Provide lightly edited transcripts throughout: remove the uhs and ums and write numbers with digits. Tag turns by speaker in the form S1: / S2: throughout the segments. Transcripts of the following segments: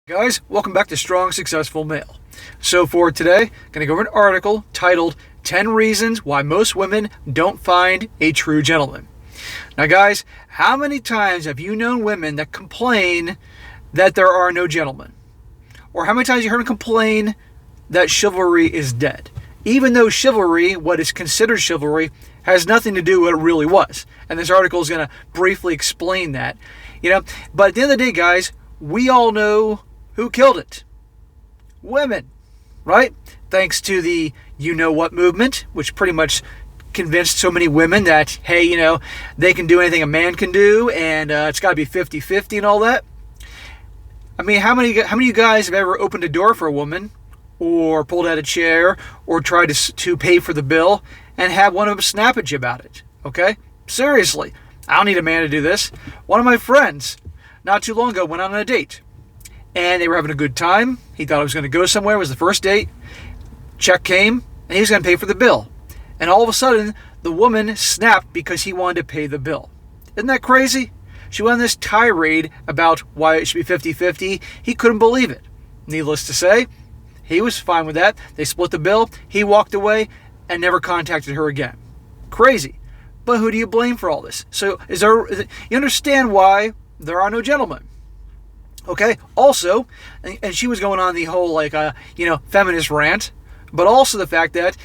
S1: Guys, welcome back to Strong Successful Male. So for today, I'm going to go over an article titled 10 Reasons Why Most Women Don't Find a True Gentleman. Now guys, how many times have you known women that complain that there are no gentlemen? Or how many times have you heard them complain that chivalry is dead? Even though chivalry, what is considered chivalry, has nothing to do with what it really was. And this article is going to briefly explain that. But at the end of the day, guys, we all know who killed it? Women, right? Thanks to the you-know-what movement, which pretty much convinced so many women that, hey, they can do anything a man can do, and it's got to be 50-50 and all that. I mean, how many of you guys have ever opened a door for a woman, or pulled out a chair, or tried to pay for the bill, and have one of them snap at you about it? Okay? Seriously. I don't need a man to do this. One of my friends, not too long ago, went on a date. And they were having a good time. He thought he was going to go somewhere. It was the first date. Check came, and he was going to pay for the bill. And all of a sudden, the woman snapped because he wanted to pay the bill. Isn't that crazy? She went on this tirade about why it should be 50-50. He couldn't believe it. Needless to say, he was fine with that. They split the bill. He walked away and never contacted her again. Crazy. But who do you blame for all this? So you understand why there are no gentlemen. Okay, also, and she was going on the whole, feminist rant, but also the fact that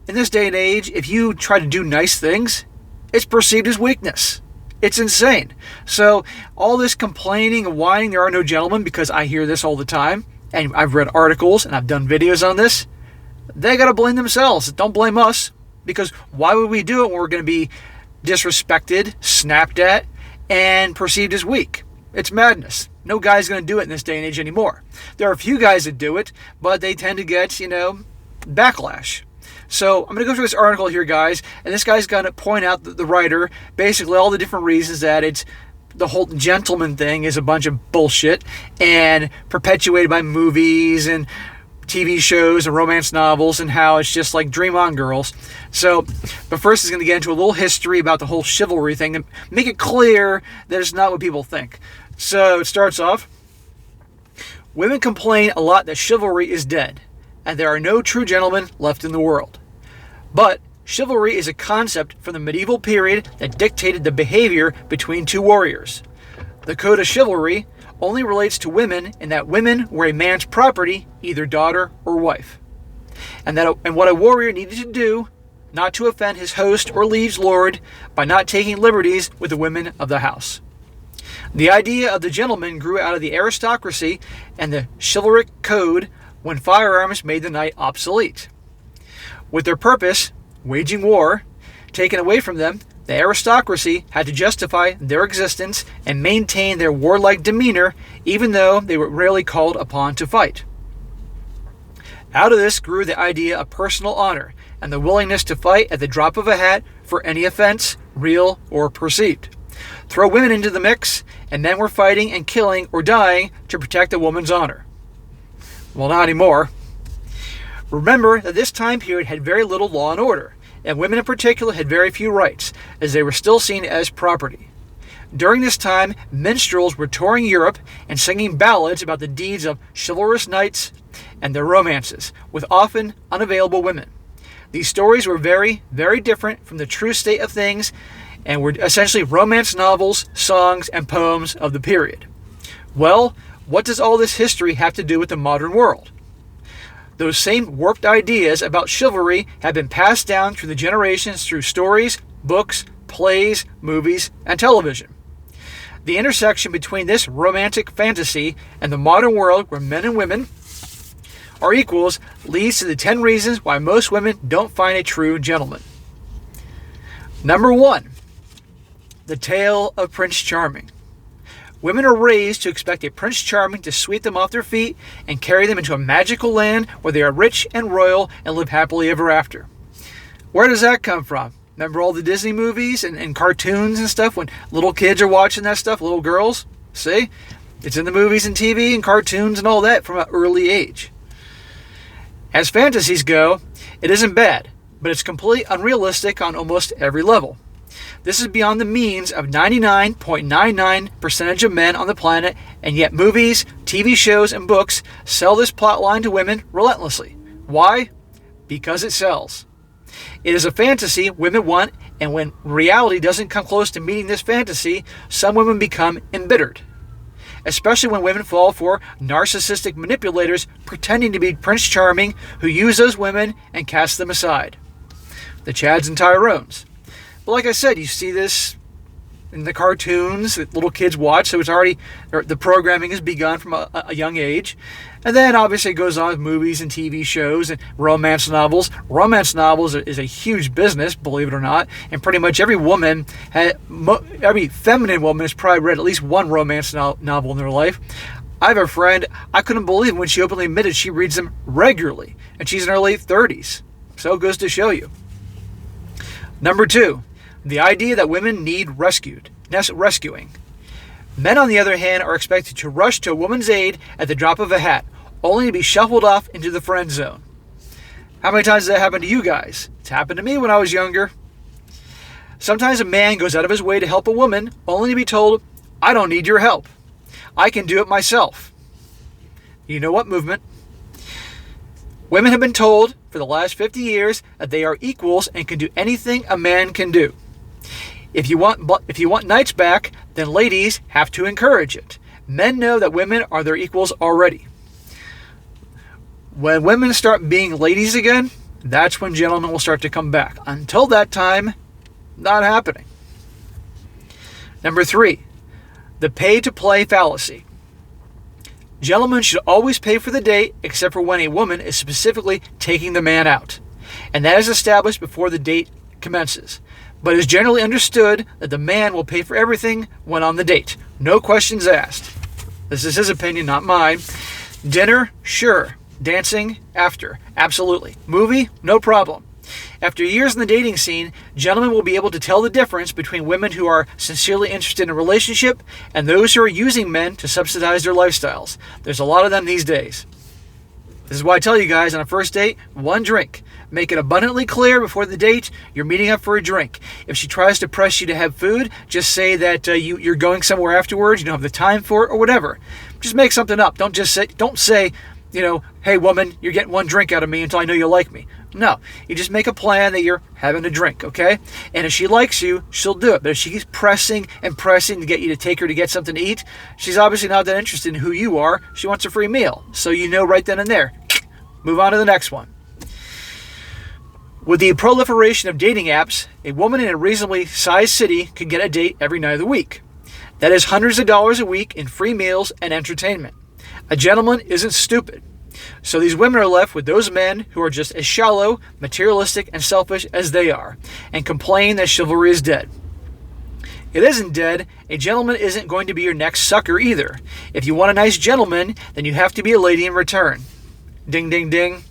S1: in this day and age, if you try to do nice things, it's perceived as weakness. It's insane. So, all this complaining and whining, there are no gentlemen, because I hear this all the time, and I've read articles, and I've done videos on this, they gotta blame themselves. Don't blame us, because why would we do it when we're gonna be disrespected, snapped at, and perceived as weak? It's madness. No guy's going to do it in this day and age anymore. There are a few guys that do it, but they tend to get, backlash. So I'm going to go through this article here, guys, and this guy's going to point out, the writer, basically all the different reasons that it's the whole gentleman thing is a bunch of bullshit and perpetuated by movies and TV shows and romance novels, and how it's just like dream on, girls. So, but first he's going to get into a little history about the whole chivalry thing and make it clear that it's not what people think. So it starts off, women complain a lot that chivalry is dead, and there are no true gentlemen left in the world. But chivalry is a concept from the medieval period that dictated the behavior between two warriors. The code of chivalry only relates to women in that women were a man's property, either daughter or wife. And what a warrior needed to do, not to offend his host or liege lord by not taking liberties with the women of the house. The idea of the gentleman grew out of the aristocracy and the chivalric code when firearms made the knight obsolete. With their purpose, waging war, taken away from them, the aristocracy had to justify their existence and maintain their warlike demeanor, even though they were rarely called upon to fight. Out of this grew the idea of personal honor and the willingness to fight at the drop of a hat for any offense, real or perceived. Throw women into the mix, and men were fighting and killing or dying to protect a woman's honor. Well, not anymore. Remember that this time period had very little law and order, and women in particular had very few rights, as they were still seen as property. During this time, minstrels were touring Europe and singing ballads about the deeds of chivalrous knights and their romances, with often unavailable women. These stories were very, very different from the true state of things, and were essentially romance novels, songs, and poems of the period. Well, what does all this history have to do with the modern world? Those same warped ideas about chivalry have been passed down through the generations through stories, books, plays, movies, and television. The intersection between this romantic fantasy and the modern world where men and women are equals leads to the 10 reasons why most women don't find a true gentleman. Number 1. The tale of Prince Charming. Women are raised to expect a Prince Charming to sweep them off their feet and carry them into a magical land where they are rich and royal and live happily ever after. Where does that come from? Remember all the Disney movies and cartoons and stuff when little kids are watching that stuff, little girls? See? It's in the movies and TV and cartoons and all that from an early age. As fantasies go, it isn't bad, but it's completely unrealistic on almost every level. This is beyond the means of 99.99% of men on the planet, and yet movies, TV shows, and books sell this plotline to women relentlessly. Why? Because it sells. It is a fantasy women want, and when reality doesn't come close to meeting this fantasy, some women become embittered. Especially when women fall for narcissistic manipulators pretending to be Prince Charming who use those women and cast them aside. The Chads and Tyrones. But like I said, you see this in the cartoons that little kids watch, so it's already, the programming has begun from a young age. And then obviously it goes on with movies and TV shows and romance novels. Romance novels is a huge business, believe it or not, and pretty much every woman, every feminine woman has probably read at least one romance novel in their life. I have a friend, I couldn't believe when she openly admitted she reads them regularly, and she's in her late 30s. So it goes to show you. Number 2. The idea that women need rescuing. Men, on the other hand, are expected to rush to a woman's aid at the drop of a hat, only to be shuffled off into the friend zone. How many times has that happened to you guys? It's happened to me when I was younger. Sometimes a man goes out of his way to help a woman, only to be told, "I don't need your help. I can do it myself." You know what movement? Women have been told for the last 50 years that they are equals and can do anything a man can do. If you want nights back, then ladies have to encourage it. Men know that women are their equals already. When women start being ladies again, that's when gentlemen will start to come back. Until that time, not happening. Number 3, the pay-to-play fallacy. Gentlemen should always pay for the date except for when a woman is specifically taking the man out. And that is established before the date commences. But it is generally understood that the man will pay for everything when on the date. No questions asked. This is his opinion, not mine. Dinner? Sure. Dancing? After. Absolutely. Movie? No problem. After years in the dating scene, gentlemen will be able to tell the difference between women who are sincerely interested in a relationship and those who are using men to subsidize their lifestyles. There's a lot of them these days. This is why I tell you guys, on a first date, one drink. Make it abundantly clear before the date you're meeting up for a drink. If she tries to press you to have food, just say that you're going somewhere afterwards, you don't have the time for it, or whatever. Just make something up. Don't say, hey woman, you're getting one drink out of me until I know you like me. No, you just make a plan that you're having a drink, okay? And if she likes you, she'll do it. But if she's pressing and pressing to get you to take her to get something to eat, she's obviously not that interested in who you are. She wants a free meal. So you know right then and there. Move on to the next one. With the proliferation of dating apps, a woman in a reasonably sized city could get a date every night of the week. That is hundreds of dollars a week in free meals and entertainment. A gentleman isn't stupid. So these women are left with those men who are just as shallow, materialistic, and selfish as they are, and complain that chivalry is dead. It isn't dead. A gentleman isn't going to be your next sucker either. If you want a nice gentleman, then you have to be a lady in return. Ding, ding, ding.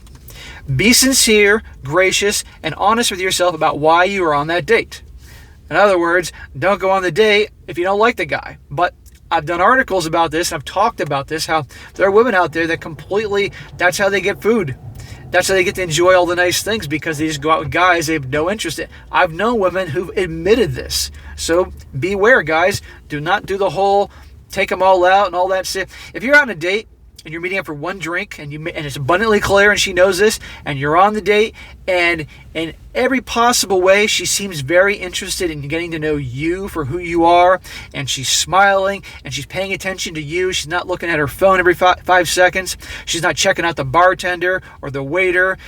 S1: Be sincere, gracious, and honest with yourself about why you are on that date. In other words, don't go on the date if you don't like the guy. But I've done articles about this, and I've talked about this, how there are women out there that that's how they get food. That's how they get to enjoy all the nice things, because they just go out with guys they have no interest in. I've known women who've admitted this. So beware, guys. Do not do the whole take them all out and all that stuff. If you're on a date and you're meeting up for one drink and it's abundantly clear and she knows this, and you're on the date, and in every possible way she seems very interested in getting to know you for who you are, and she's smiling and she's paying attention to you. She's not looking at her phone every 5 seconds. She's not checking out the bartender or the waiter.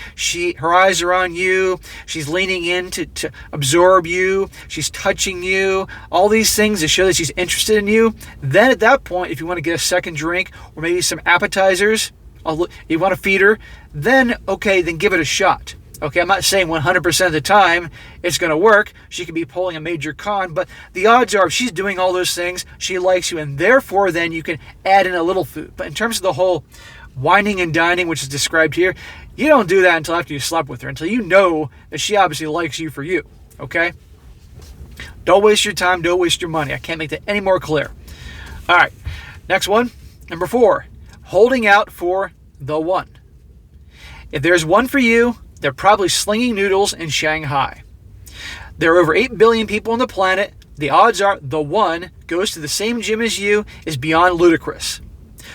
S1: Her eyes are on you. She's leaning in to absorb you. She's touching you. All these things to show that she's interested in you. Then at that point, if you want to get a second drink or maybe some appetizers, you want to feed her, then give it a shot. Okay, I'm not saying 100% of the time it's going to work. She could be pulling a major con, but the odds are if she's doing all those things, she likes you, and therefore then you can add in a little food. But in terms of the whole whining and dining, which is described here, you don't do that until after you slept with her, until you know that she obviously likes you for you, okay? Don't waste your time, don't waste your money. I can't make that any more clear. All right, next one, number 4, holding out for the one. If there's one for you, they're probably slinging noodles in Shanghai. There are over 8 billion people on the planet. The odds are the one goes to the same gym as you is beyond ludicrous.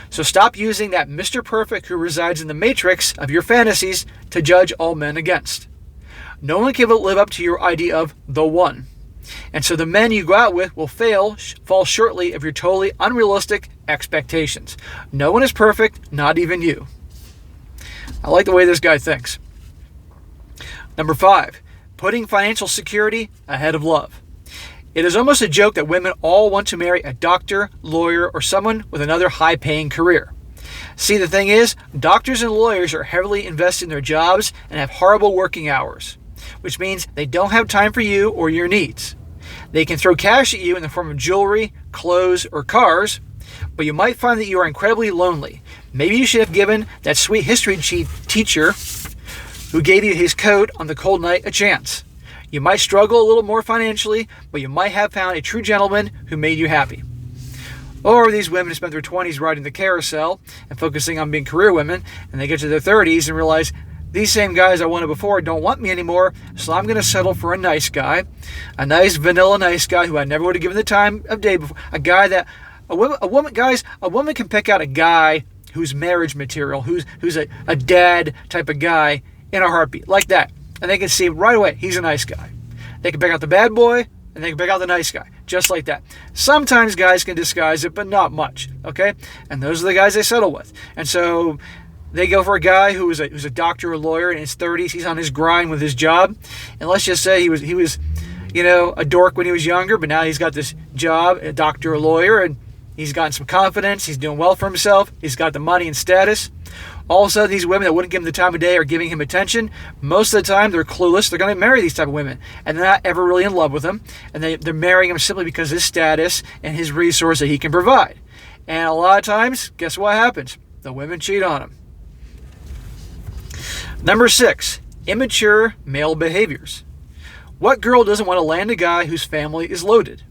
S1: So stop using that Mr. Perfect who resides in the matrix of your fantasies to judge all men against. No one can live up to your idea of the one. And so the men you go out with will fall shortly of your totally unrealistic expectations. No one is perfect, not even you. I like the way this guy thinks. Number 5, putting financial security ahead of love. It is almost a joke that women all want to marry a doctor, lawyer, or someone with another high-paying career. See, the thing is, doctors and lawyers are heavily invested in their jobs and have horrible working hours, which means they don't have time for you or your needs. They can throw cash at you in the form of jewelry, clothes, or cars, but you might find that you are incredibly lonely. Maybe you should have given that sweet history teacher who gave you his coat on the cold night a chance. You might struggle a little more financially, but you might have found a true gentleman who made you happy. Or these women spent their 20s riding the carousel and focusing on being career women, and they get to their 30s and realize, these same guys I wanted before don't want me anymore, so I'm going to settle for a nice guy. A nice vanilla nice guy who I never would have given the time of day before. A guy that, a woman can pick out a guy who's marriage material, who's a dad type of guy in a heartbeat, like that. And they can see right away, he's a nice guy. They can pick out the bad boy, and they can pick out the nice guy, just like that. Sometimes guys can disguise it, but not much, okay? And those are the guys they settle with. And so they go for a guy who's a doctor or lawyer in his 30s. He's on his grind with his job. And let's just say he was a dork when he was younger, but now he's got this job, a doctor or lawyer, and he's gotten some confidence. He's doing well for himself. He's got the money and status. Also, these women that wouldn't give him the time of day are giving him attention. Most of the time, they're clueless. They're going to marry these type of women. And they're not ever really in love with him. And they're marrying him simply because of his status and his resource that he can provide. And a lot of times, guess what happens? The women cheat on him. Number 6, immature male behaviors. What girl doesn't want to land a guy whose family is loaded?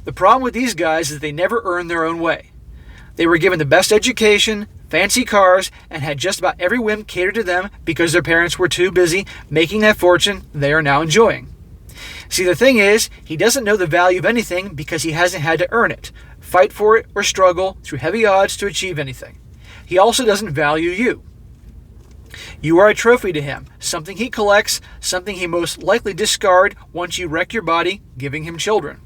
S1: The problem with these guys is they never earn their own way. They were given the best education, fancy cars, and had just about every whim catered to them because their parents were too busy making that fortune they are now enjoying. See, the thing is, he doesn't know the value of anything because he hasn't had to earn it, fight for it, or struggle through heavy odds to achieve anything. He also doesn't value you. You are a trophy to him, something he collects, something he most likely discard once you wreck your body, giving him children.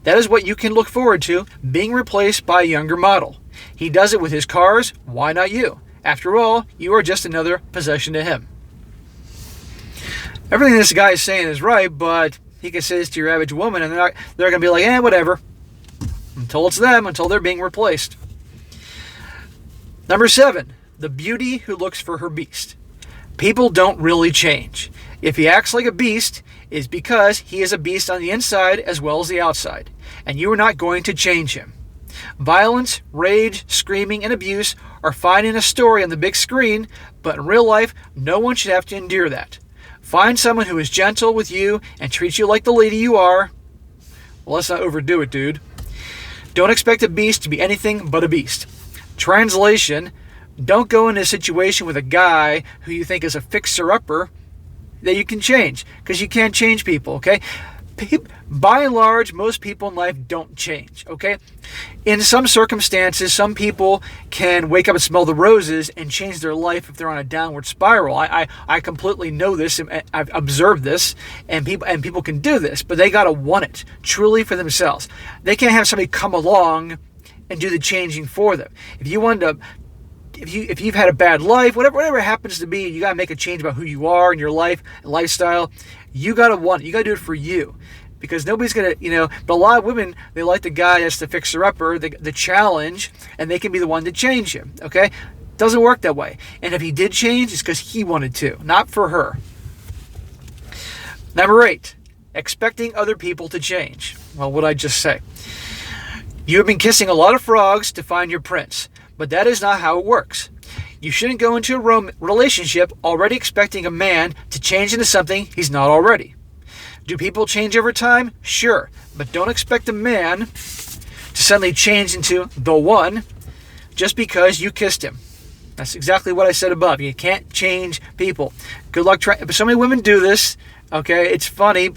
S1: That is what you can look forward to, being replaced by a younger model. He does it with his cars, why not you? After all, you are just another possession to him. Everything this guy is saying is right, but he can say this to your average woman and they're going to be like, whatever. Until it's them, until they're being replaced. Number 7, the beauty who looks for her beast. People don't really change. If he acts like a beast, it's because he is a beast on the inside as well as the outside, and you are not going to change him. Violence, rage, screaming, and abuse are fine in a story on the big screen, but in real life, no one should have to endure that. Find someone who is gentle with you and treats you like the lady you are. Well, let's not overdo it, dude. Don't expect a beast to be anything but a beast. Translation: don't go into a situation with a guy who you think is a fixer-upper that you can change, because you can't change people, okay? By and large, most people in life don't change, okay? In some circumstances, some people can wake up and smell the roses and change their life if they're on a downward spiral. I completely know this, and I've observed this, and people can do this, but they got to want it truly for themselves. They can't have somebody come along and do the changing for them. If you've had a bad life, whatever it happens to be, you got to make a change about who you are in your life and lifestyle. You got to want it. You got to do it for you. Because nobody's going to, but a lot of women, they like the guy that's the fixer-upper, the challenge, and they can be the one to change him, okay? Doesn't work that way. And if he did change, it's because he wanted to, not for her. Number 8, expecting other people to change. Well, what'd I just say? You have been kissing a lot of frogs to find your prince, but that is not how it works. You shouldn't go into a relationship already expecting a man to change into something he's not already. Do people change over time? Sure, but don't expect a man to suddenly change into the one just because you kissed him. That's exactly what I said above. You can't change people. Good luck trying. But so many women do this. Okay, it's funny,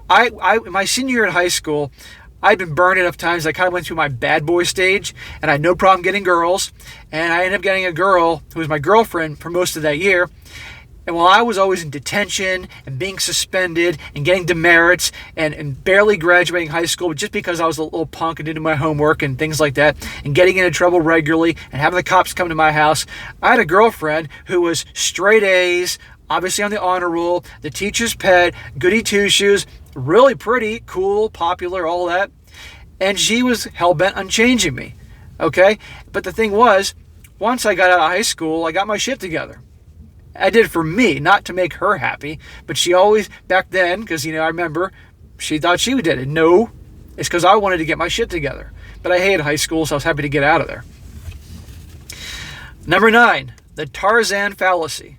S1: In my senior year in high school, I'd been burned enough times. I kind of went through my bad boy stage, and I had no problem getting girls. And I ended up getting a girl who was my girlfriend for most of that year. And while I was always in detention and being suspended and getting demerits and barely graduating high school just because I was a little punk and didn't do my homework and things like that, and getting into trouble regularly and having the cops come to my house, I had a girlfriend who was straight A's, obviously on the honor roll, the teacher's pet, goody two-shoes, really pretty, cool, popular, all that. And she was hell-bent on changing me, okay? But the thing was, once I got out of high school, I got my shit together. I did it for me, not to make her happy. But she always, back then, because, I remember, she thought she did it. No, it's because I wanted to get my shit together. But I hated high school, so I was happy to get out of there. Number 9, the Tarzan Fallacy.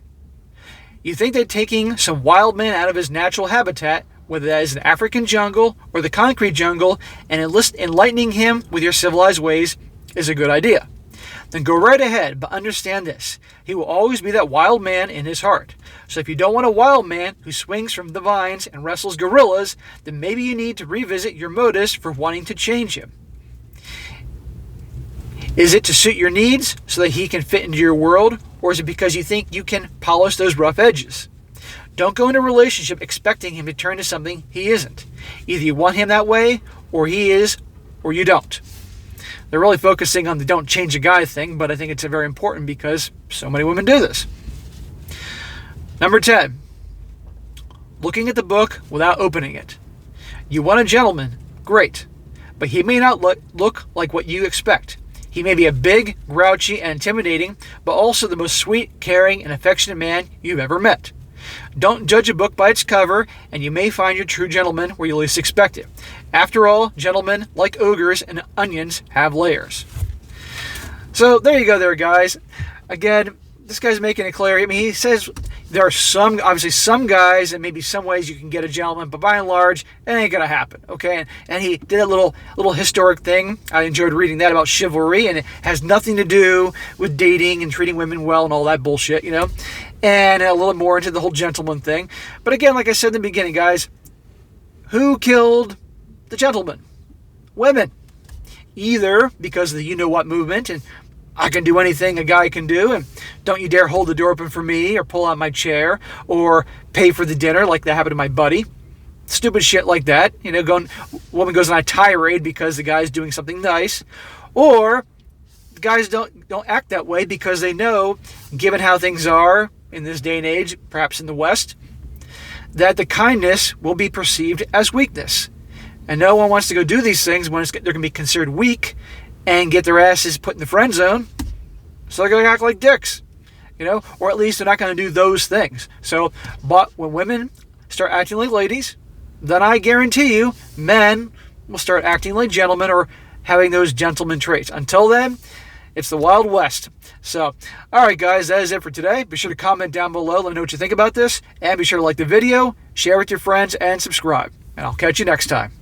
S1: You think that taking some wild man out of his natural habitat, whether that is an African jungle or the concrete jungle, and enlightening him with your civilized ways is a good idea. Then go right ahead, but understand this. He will always be that wild man in his heart. So if you don't want a wild man who swings from the vines and wrestles gorillas, then maybe you need to revisit your motives for wanting to change him. Is it to suit your needs so that he can fit into your world, or is it because you think you can polish those rough edges? Don't go into a relationship expecting him to turn to something he isn't. Either you want him that way, or he is, or you don't. They're really focusing on the don't change a guy thing, but I think it's very important because so many women do this. Number 10, looking at the book without opening it. You want a gentleman, great, but he may not look like what you expect. He may be a big, grouchy, and intimidating, but also the most sweet, caring, and affectionate man you've ever met. Don't judge a book by its cover, and you may find your true gentleman where you least expect it. After all, gentlemen, like ogres and onions, have layers. So there you go there, guys. Again, this guy's making it clear. I mean, he says there are obviously some guys and maybe some ways you can get a gentleman, but by and large, it ain't going to happen, okay? And he did a little historic thing. I enjoyed reading that about chivalry, and it has nothing to do with dating and treating women well and all that bullshit, and a little more into the whole gentleman thing. But again, like I said in the beginning, guys, who killed the gentleman? Women. Either because of the you-know-what movement and I can do anything a guy can do, and don't you dare hold the door open for me or pull out my chair or pay for the dinner like that happened to my buddy. Stupid shit like that. Woman goes on a tirade because the guy's doing something nice. Or the guys don't act that way because they know, given how things are in this day and age, perhaps in the West, that the kindness will be perceived as weakness. And no one wants to go do these things when they're going to be considered weak and get their asses put in the friend zone. So they're going to act like dicks, or at least they're not going to do those things. So, but when women start acting like ladies, then I guarantee you, men will start acting like gentlemen or having those gentleman traits. Until then, it's the Wild West. So, all right, guys, that is it for today. Be sure to comment down below. Let me know what you think about this. And be sure to like the video, share with your friends, and subscribe. And I'll catch you next time.